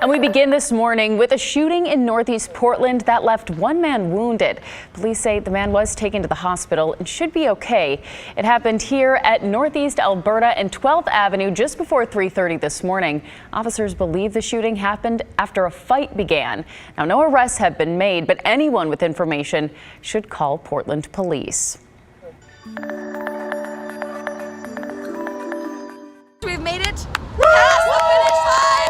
And we begin this morning with a shooting in Northeast Portland that left one man wounded. Police say the man was taken to the hospital and should be okay. It happened here at Northeast Alberta and 12th Avenue just before 3:30 this morning. Officers believe the shooting happened after a fight began. Now, no arrests have been made, but anyone with information should call Portland police. We've made it past the finish line.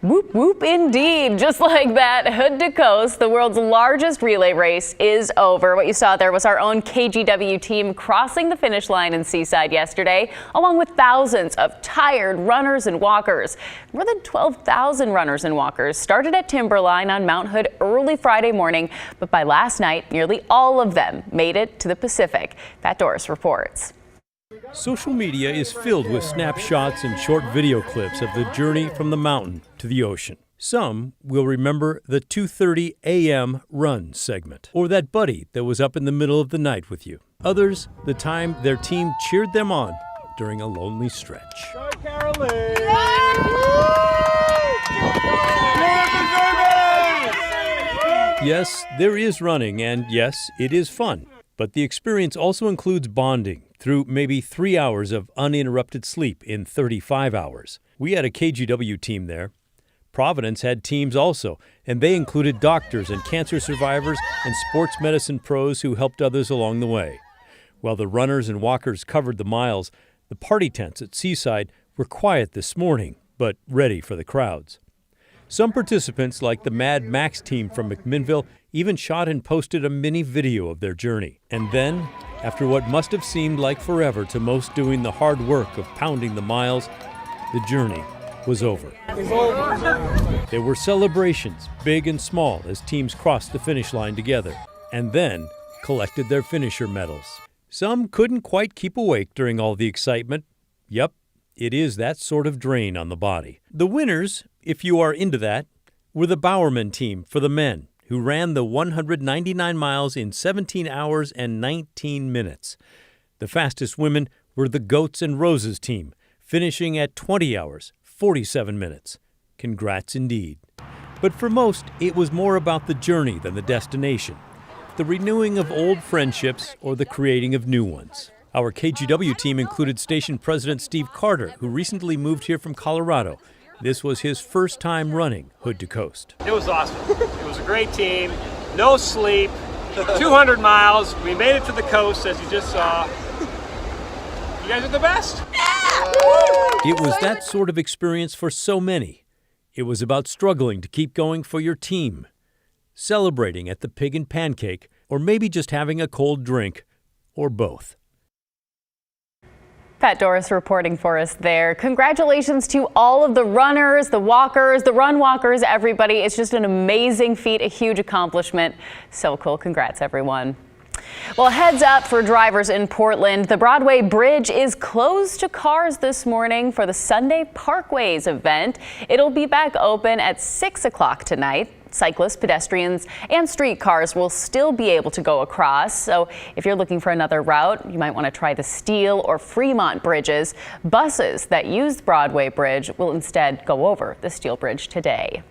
Whoop, whoop, indeed. Just like that, hood to coast, the world's largest relay race is over. What you saw there was our own KGW team crossing the finish line in Seaside yesterday, along with thousands of tired runners and walkers. More than 12,000 runners and walkers started at Timberline on Mount Hood early Friday morning, but by last night, nearly all of them made it to the Pacific. Pat Doris reports. Social media is filled with snapshots and short video clips of the journey from the mountain to the ocean. Some will remember the 2:30 a.m. run segment, or that buddy that was up in the middle of the night with you. Others, the time their team cheered them on during a lonely stretch. Go, Caroline! Yes, there is running, and yes, it is fun. But the experience also includes bonding through maybe 3 hours of uninterrupted sleep in 35 hours. We had a KGW team there. Providence had teams also, and they included doctors and cancer survivors and sports medicine pros who helped others along the way. While the runners and walkers covered the miles, the party tents at Seaside were quiet this morning, but ready for the crowds. Some participants, like the Mad Max team from McMinnville, even shot and posted a mini video of their journey. And then, after what must have seemed like forever to most doing the hard work of pounding the miles, the journey was over. There were celebrations, big and small, as teams crossed the finish line together, and then collected their finisher medals. Some couldn't quite keep awake during all the excitement. Yep, it is that sort of drain on the body. The winners, if you are into that, were the Bowerman team for the men, who ran the 199 miles in 17 hours and 19 minutes. The fastest women were the Goats and Roses team, finishing at 20 hours, 47 minutes. Congrats indeed. But for most, it was more about the journey than the destination, the renewing of old friendships or the creating of new ones. Our KGW team included Station President Steve Carter, who recently moved here from Colorado. This was his first time running Hood to Coast. It was awesome. It was a great team. No sleep. 200 miles. We made it to the coast, as you just saw. You guys are the best. It was that sort of experience for so many. It was about struggling to keep going for your team, celebrating at the Pig and Pancake, or maybe just having a cold drink, or both. Pat Doris reporting for us there. Congratulations to all of the runners, the walkers, the run walkers, everybody. It's just an amazing feat, a huge accomplishment. So cool. Congrats, everyone. Well, heads up for drivers in Portland. The Broadway Bridge is closed to cars this morning for the Sunday Parkways event. It'll be back open at 6 o'clock tonight. Cyclists, pedestrians, and streetcars will still be able to go across. So if you're looking for another route, you might want to try the Steel or Fremont bridges. Buses that use Broadway Bridge will instead go over the Steel Bridge today.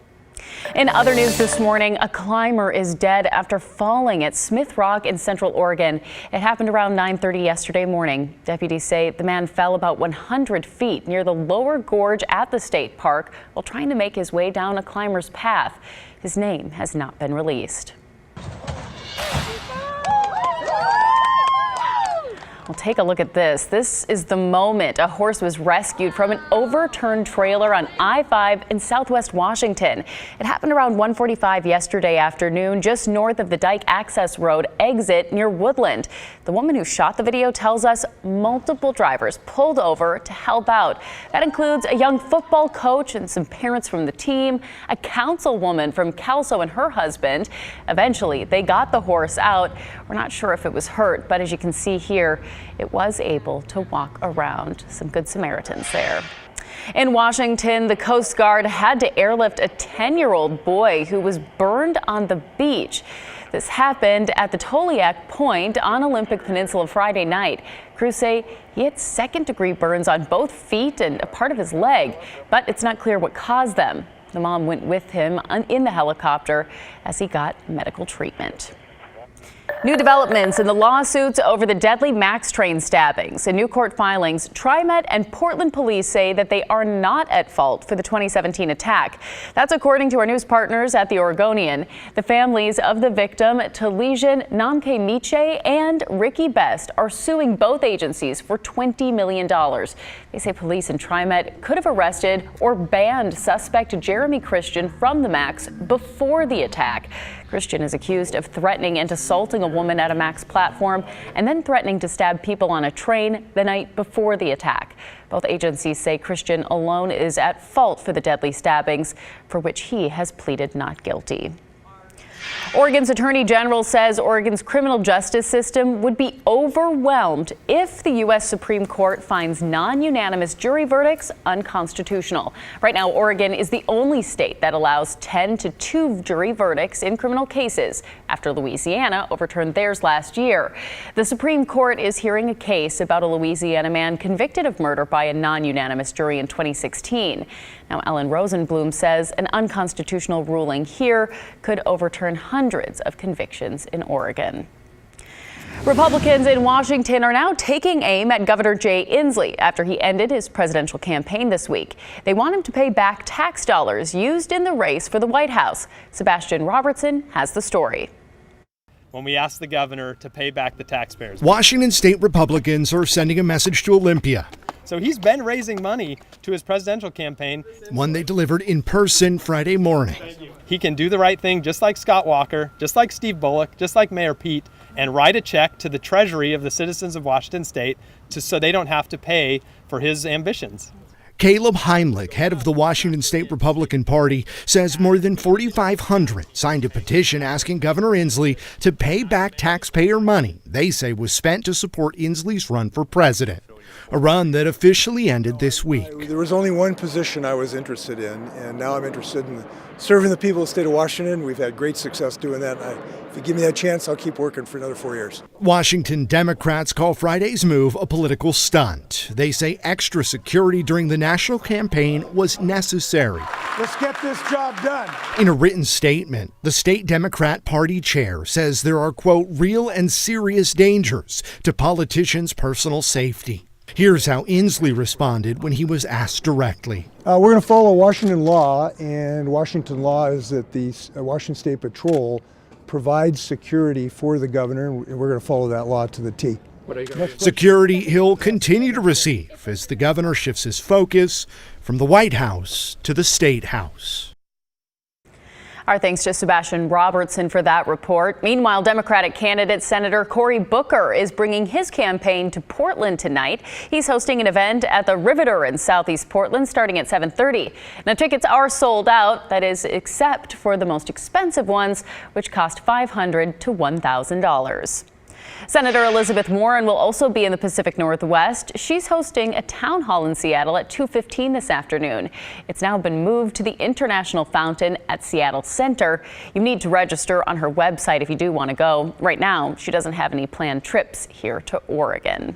In other news this morning, a climber is dead after falling at Smith Rock in Central Oregon. It happened around 9:30 yesterday morning. Deputies say the man fell about 100 feet near the lower gorge at the state park while trying to make his way down a climber's path. His name has not been released. Well, take a look at this. This is the moment a horse was rescued from an overturned trailer on I-5 in Southwest Washington. It happened around 1:45 yesterday afternoon, just north of the Dike Access Road exit near Woodland. The woman who shot the video tells us multiple drivers pulled over to help out. That includes a young football coach and some parents from the team, a councilwoman from Kelso and her husband. Eventually, they got the horse out. We're not sure if it was hurt, but as you can see here, it was able to walk around. Some good Samaritans there. In Washington, the Coast Guard had to airlift a 10-year-old boy who was burned on the beach. This happened at the Toliak Point on Olympic Peninsula Friday night. Crews say he had second-degree burns on both feet and a part of his leg, but it's not clear what caused them. The mom went with him in the helicopter as he got medical treatment. New developments in the lawsuits over the deadly MAX train stabbings. In new court filings, TriMet and Portland police say that they are not at fault for the 2017 attack. That's according to our news partners at the Oregonian. The families of the victim, Talesian Namke Miche and Ricky Best, are suing both agencies for $20 million. They say police and TriMet could have arrested or banned suspect Jeremy Christian from the MAX before the attack. Christian is accused of threatening and assaulting a woman at a MAX platform and then threatening to stab people on a train the night before the attack. Both agencies say Christian alone is at fault for the deadly stabbings, for which he has pleaded not guilty. Oregon's Attorney General says Oregon's criminal justice system would be overwhelmed if the U.S. Supreme Court finds non-unanimous jury verdicts unconstitutional. Right now, Oregon is the only state that allows 10-2 jury verdicts in criminal cases after Louisiana overturned theirs last year. The Supreme Court is hearing a case about a Louisiana man convicted of murder by a non-unanimous jury in 2016. Now, Ellen Rosenblum says an unconstitutional ruling here could overturn hundreds of convictions in Oregon. Republicans in Washington are now taking aim at Governor Jay Inslee after he ended his presidential campaign this week. They want him to pay back tax dollars used in the race for the White House. Sebastian Robertson has the story. When we asked the governor to pay back the taxpayers. Washington state Republicans are sending a message to Olympia. So he's been raising money to his presidential campaign. One they delivered in person Friday morning. He can do the right thing just like Scott Walker, just like Steve Bullock, just like Mayor Pete, and write a check to the treasury of the citizens of Washington state so they don't have to pay for his ambitions. Caleb Heimlich, head of the Washington State Republican Party, says more than 4,500 signed a petition asking Governor Inslee to pay back taxpayer money they say was spent to support Inslee's run for president, a run that officially ended this week. There was only one position I was interested in, and now I'm interested in serving the people of the state of Washington. We've had great success doing that. If you give me that chance, I'll keep working for another 4 years. Washington Democrats call Friday's move a political stunt. They say extra security during the national campaign was necessary. Let's get this job done. In a written statement, the state Democrat Party chair says there are, quote, real and serious dangers to politicians' personal safety. Here's how Inslee responded when he was asked directly. We're going to follow Washington law, and Washington law is that the Washington State Patrol provides security for the governor, and we're going to follow that law to the T. Security he'll continue to receive as the governor shifts his focus from the White House to the State House. Our thanks to Sebastian Robertson for that report. Meanwhile, Democratic candidate Senator Cory Booker is bringing his campaign to Portland tonight. He's hosting an event at the Riveter in Southeast Portland starting at 7:30. Now, tickets are sold out, that is, except for the most expensive ones, which cost $500 to $1,000. Senator Elizabeth Warren will also be in the Pacific Northwest. She's hosting a town hall in Seattle at 2:15 this afternoon. It's now been moved to the International Fountain at Seattle Center. You need to register on her website if you do want to go. Right now, she doesn't have any planned trips here to Oregon.